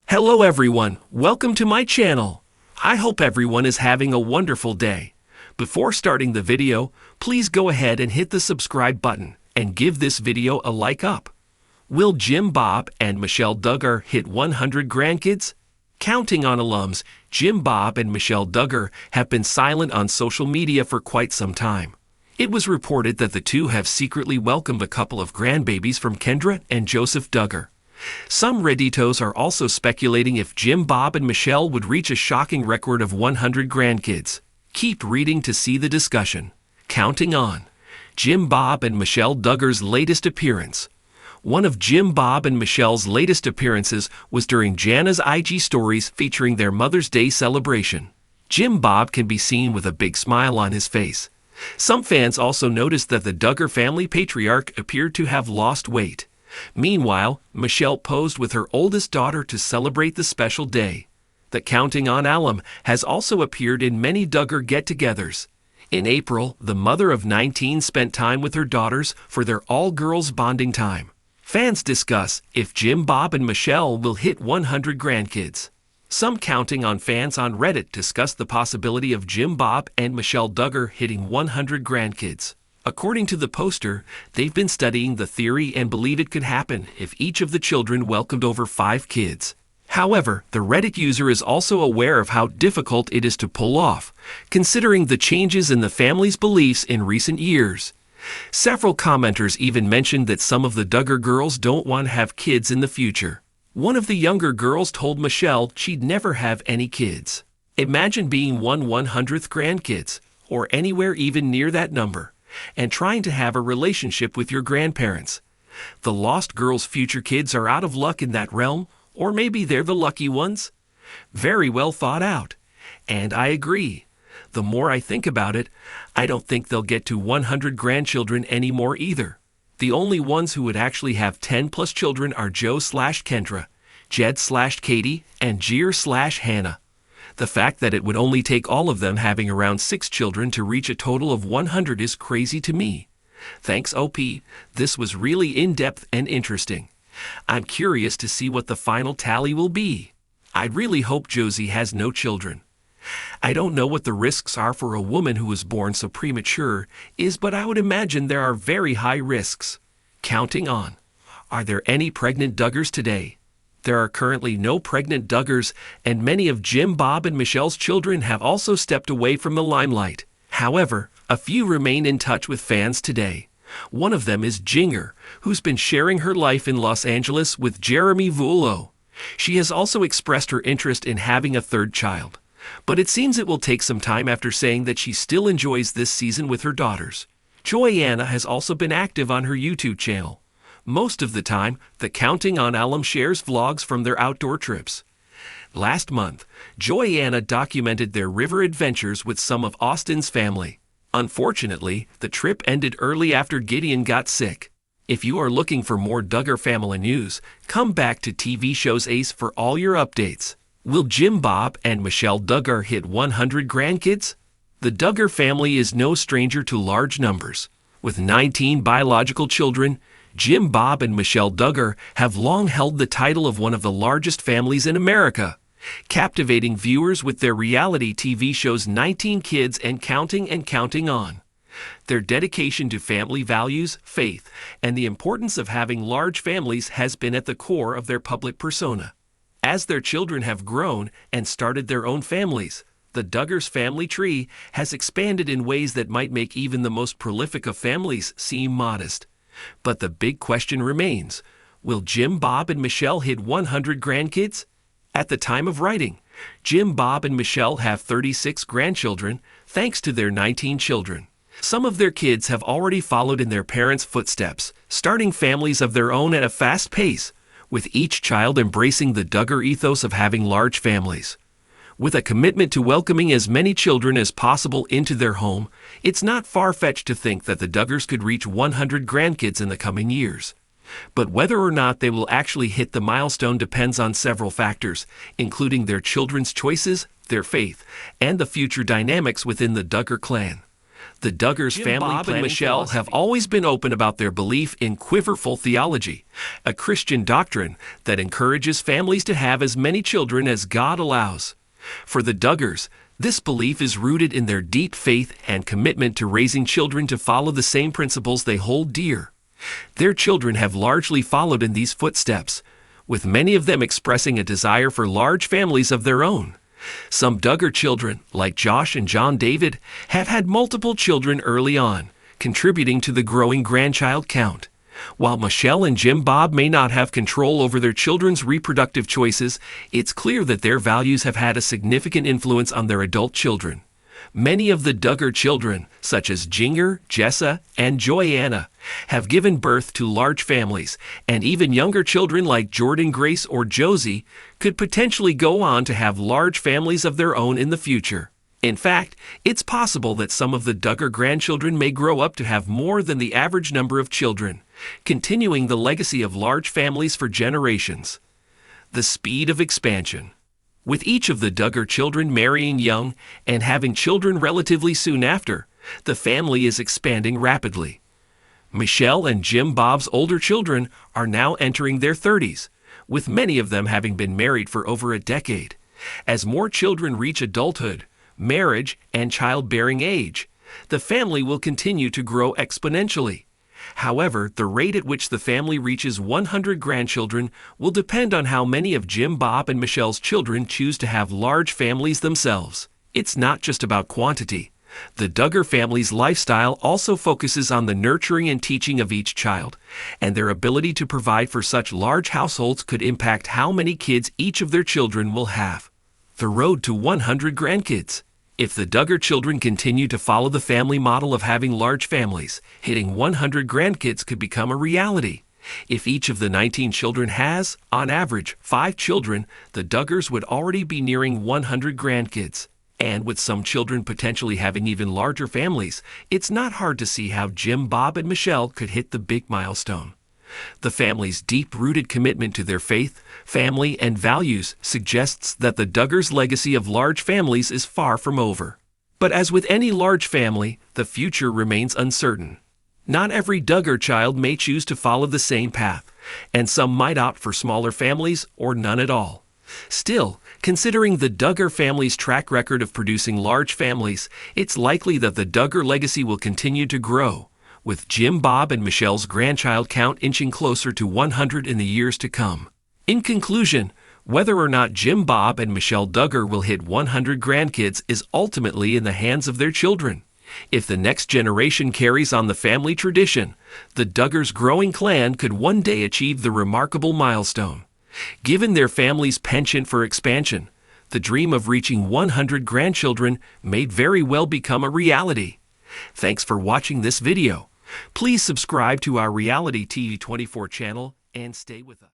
Hello everyone, welcome to my channel. I hope everyone is having a wonderful day. Before starting the video, please go ahead and hit the subscribe button and give this video a like up. Will Jim Bob and Michelle Duggar hit 100 grandkids? Counting on alums, Jim Bob and Michelle Duggar have been silent on social media for quite some time. It was reported that the two have secretly welcomed a couple of grandbabies from Kendra and Joseph Duggar. Some Redditos are also speculating if Jim Bob and Michelle would reach a shocking record of 100 grandkids. Keep reading to see the discussion. Counting on Jim Bob and Michelle Duggar's latest appearance. One of Jim Bob and Michelle's latest appearances was during Jana's IG stories featuring their Mother's Day celebration. Jim Bob can be seen with a big smile on his face. Some fans also noticed that the Duggar family patriarch appeared to have lost weight. Meanwhile, Michelle posed with her oldest daughter to celebrate the special day. The Counting on alum has also appeared in many Duggar get-togethers. In April, the mother of 19 spent time with her daughters for their all-girls bonding time. Fans discuss if Jim Bob and Michelle will hit 100 grandkids. Some Counting on fans on Reddit discuss the possibility of Jim Bob and Michelle Duggar hitting 100 grandkids. According to the poster, they've been studying the theory and believe it could happen if each of the children welcomed over 5 kids. However, the Reddit user is also aware of how difficult it is to pull off, considering the changes in the family's beliefs in recent years. Several commenters even mentioned that some of the Duggar girls don't want to have kids in the future. One of the younger girls told Michelle she'd never have any kids. Imagine being 1/100th grandkids, or anywhere even near that number, and trying to have a relationship with your grandparents. The lost girl's future kids are out of luck in that realm, or maybe they're the lucky ones. Very well thought out. And I agree. The more I think about it, I don't think they'll get to 100 grandchildren anymore either. The only ones who would actually have 10+ children are Joe/Kendra, Jed/Katie, and Jeer/Hannah. The fact that it would only take all of them having around 6 children to reach a total of 100 is crazy to me. Thanks OP, this was really in-depth and interesting. I'm curious to see what the final tally will be. I really hope Josie has no children. I don't know what the risks are for a woman who was born so premature but I would imagine there are very high risks. Counting on. Are there any pregnant Duggars today? There are currently no pregnant Duggars, and many of Jim Bob and Michelle's children have also stepped away from the limelight. However, a few remain in touch with fans today. One of them is Jinger, who's been sharing her life in Los Angeles with Jeremy Vuolo. She has also expressed her interest in having a third child, but it seems it will take some time after saying that she still enjoys this season with her daughters. Joyanna has also been active on her YouTube channel. Most of the time, the Counting on alum shares vlogs from their outdoor trips. Last month, Joyanna documented their river adventures with some of Austin's family. Unfortunately, the trip ended early after Gideon got sick. If you are looking for more Duggar family news, come back to TV Shows Ace for all your updates. Will Jim Bob and Michelle Duggar hit 100 grandkids? The Duggar family is no stranger to large numbers. With 19 biological children, Jim Bob and Michelle Duggar have long held the title of one of the largest families in America, captivating viewers with their reality TV shows 19 Kids and Counting on. Their dedication to family values, faith, and the importance of having large families has been at the core of their public persona. As their children have grown and started their own families, the Duggars family tree has expanded in ways that might make even the most prolific of families seem modest. But the big question remains, will Jim Bob and Michelle hit 100 grandkids? At the time of writing, Jim Bob and Michelle have 36 grandchildren, thanks to their 19 children. Some of their kids have already followed in their parents' footsteps, starting families of their own at a fast pace, with each child embracing the Duggar ethos of having large families. With a commitment to welcoming as many children as possible into their home, it's not far-fetched to think that the Duggars could reach 100 grandkids in the coming years. But whether or not they will actually hit the milestone depends on several factors, including their children's choices, their faith, and the future dynamics within the Duggar clan. The Duggars family Bob and Michelle have always been open about their belief in quiverful theology, a Christian doctrine that encourages families to have as many children as God allows. For the Duggars, this belief is rooted in their deep faith and commitment to raising children to follow the same principles they hold dear. Their children have largely followed in these footsteps, with many of them expressing a desire for large families of their own. Some Duggar children, like Josh and John David, have had multiple children early on, contributing to the growing grandchild count. While Michelle and Jim Bob may not have control over their children's reproductive choices, it's clear that their values have had a significant influence on their adult children. Many of the Duggar children, such as Jinger, Jessa, and Joyanna, have given birth to large families, and even younger children like Jordan Grace or Josie could potentially go on to have large families of their own in the future. In fact, it's possible that some of the Duggar grandchildren may grow up to have more than the average number of children, continuing the legacy of large families for generations. The speed of expansion. With each of the Duggar children marrying young and having children relatively soon after, the family is expanding rapidly. Michelle and Jim Bob's older children are now entering their 30s, with many of them having been married for over a decade. As more children reach adulthood, marriage, and childbearing age, the family will continue to grow exponentially. However, the rate at which the family reaches 100 grandchildren will depend on how many of Jim Bob and Michelle's children choose to have large families themselves. It's not just about quantity. The Duggar family's lifestyle also focuses on the nurturing and teaching of each child, and their ability to provide for such large households could impact how many kids each of their children will have. The road to 100 grandkids. If the Duggar children continue to follow the family model of having large families, hitting 100 grandkids could become a reality. If each of the 19 children has, on average, 5 children, the Duggars would already be nearing 100 grandkids. And with some children potentially having even larger families, it's not hard to see how Jim, Bob, and Michelle could hit the big milestone. The family's deep-rooted commitment to their faith, family, and values suggests that the Duggars' legacy of large families is far from over. But as with any large family, the future remains uncertain. Not every Duggar child may choose to follow the same path, and some might opt for smaller families or none at all. Still, considering the Duggar family's track record of producing large families, it's likely that the Duggar legacy will continue to grow, with Jim, Bob, and Michelle's grandchild count inching closer to 100 in the years to come. In conclusion, whether or not Jim, Bob, and Michelle Duggar will hit 100 grandkids is ultimately in the hands of their children. If the next generation carries on the family tradition, the Duggars' growing clan could one day achieve the remarkable milestone. Given their family's penchant for expansion, the dream of reaching 100 grandchildren may very well become a reality. Thanks for watching this video. Please subscribe to our Reality TV 24 channel and stay with us.